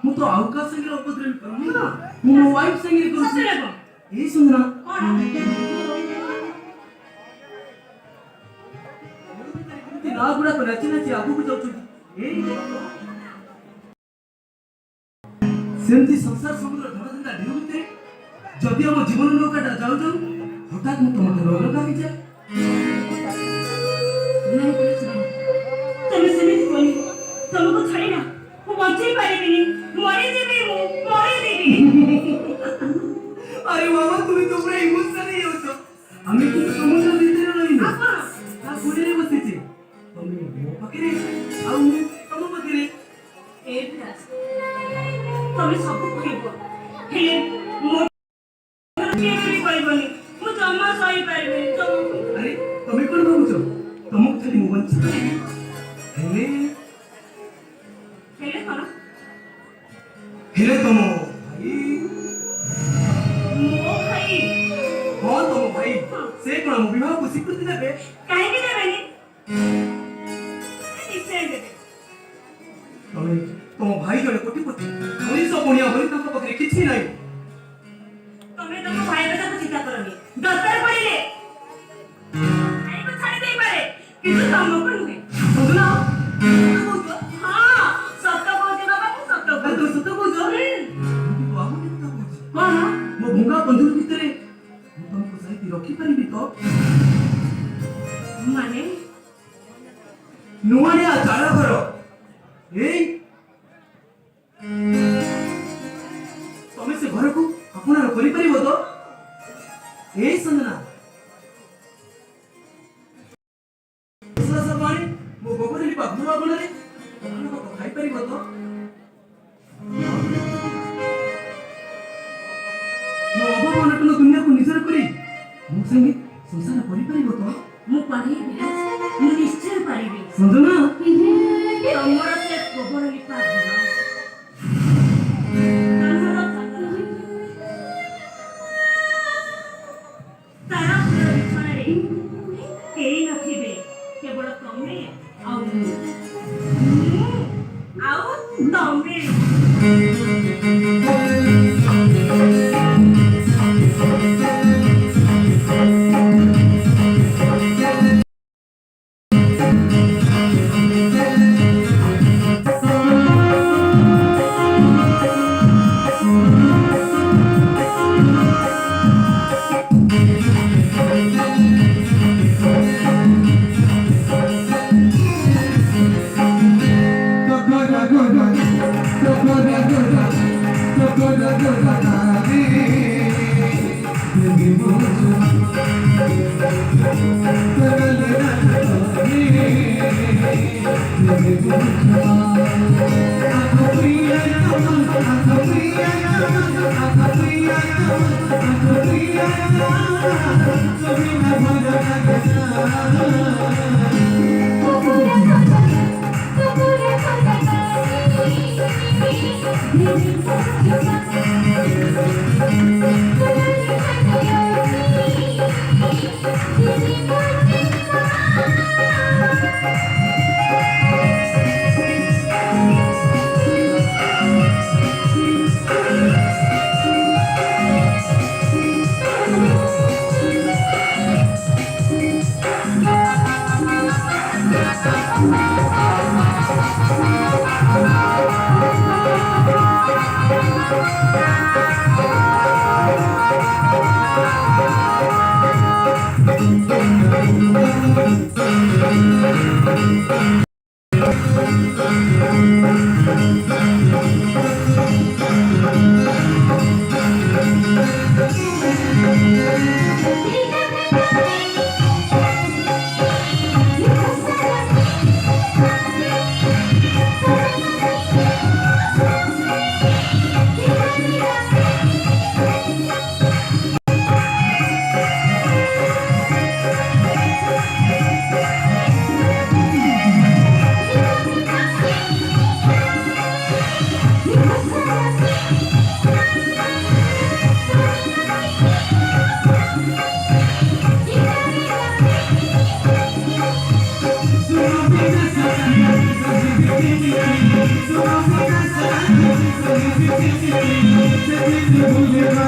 ମୁଁ ତ ଆଉ କାହା ସାଙ୍ଗରେ ଅଭଦ୍ରାମୀ କରୁନି ନା, ମୁଁ ମୋ ୱାଇଫ ସାଙ୍ଗରେ କରୁଛି। ଏଇ ଶୁଣ ନା ଗୁଡାକ ନାଚି ନାଚି ଆଗକୁ ଯାଉଛନ୍ତି। ସେମିତି ସଂସାର ସମୁଦ୍ର ଧରାଧରା ଢେଉ ଭିତରେ ଯଦି ଆମ ଜୀବନ ନୌକାଟା ଯାଉ ଯାଉ ହଠାତ୍ ମୁଁ ତମ ଠାରୁ ଅଲଗା ହେଇଯାଏ। ତମେ ସେମିତି କହି ତମକୁ ଛାଡ଼ି ନା ମୁଁ ବଞ୍ଚେଇ ପାରିବିନି, ମରିଯିବି, ମୁଁ ମରିଯିବି। अरे बाबा तुम्ही तो पूरा इमोशनल ही हो तो आम्ही खूप समोर दिसते नाही ना का पुढे बसते तुम्ही ମୋ ପାଖରେ ଆଉ ମୁଁ ତମ ପାଖରେ ଏ ବିରାଜ ତମେ ସବୁ କହିବ ହେଲେ ମୋ କେବେ କହିବନି, ମୁଁ ଜମା ସହି ପାରିବିନି। ଆରେ ତମେ କଣ ଭାବୁଛ ତମକୁ ଖାଲି ମୁଁ ବଞ୍ଚି ହେଲେ ହେଲେ କଣ ହେଲେ ତମ भाई से कोन विवाह को स्वीकृति देबे काहे के देबेनी निश्चय देबे तमे तो भाई जने कोटिपति मनीष बनिया होई तक पकरे किछि नै तमे तम भाई बेटा को चिंता करनी दरकार पड़िले आई को छाड़ी देई पारे किछु काम को नुहे बुझना हां सत्य बोझे बाबा को सत्य बोझ तो सत्य बोझ बाबू ने तो बोझ कोन मो भंगा बंधु भितरे तुमको सही रखी परिबी तो माने नुआने आ चाला घर ए तमे से घर को अपना करि परिबो तो ए संजना ससमाने मो गोबरली बाबुआ बनरे अपना को खाइ परिबो तो मो अबमनटन दुनिया को निजर करी मो संगे संसार करि परिबो तो मु पारी बिराज मु निश्चय पारिबी संजना तमर से गोबर लिपा घर तमर तारा पुर बिछारे केई नथिबे केवल तमे आउ तमे Thank you.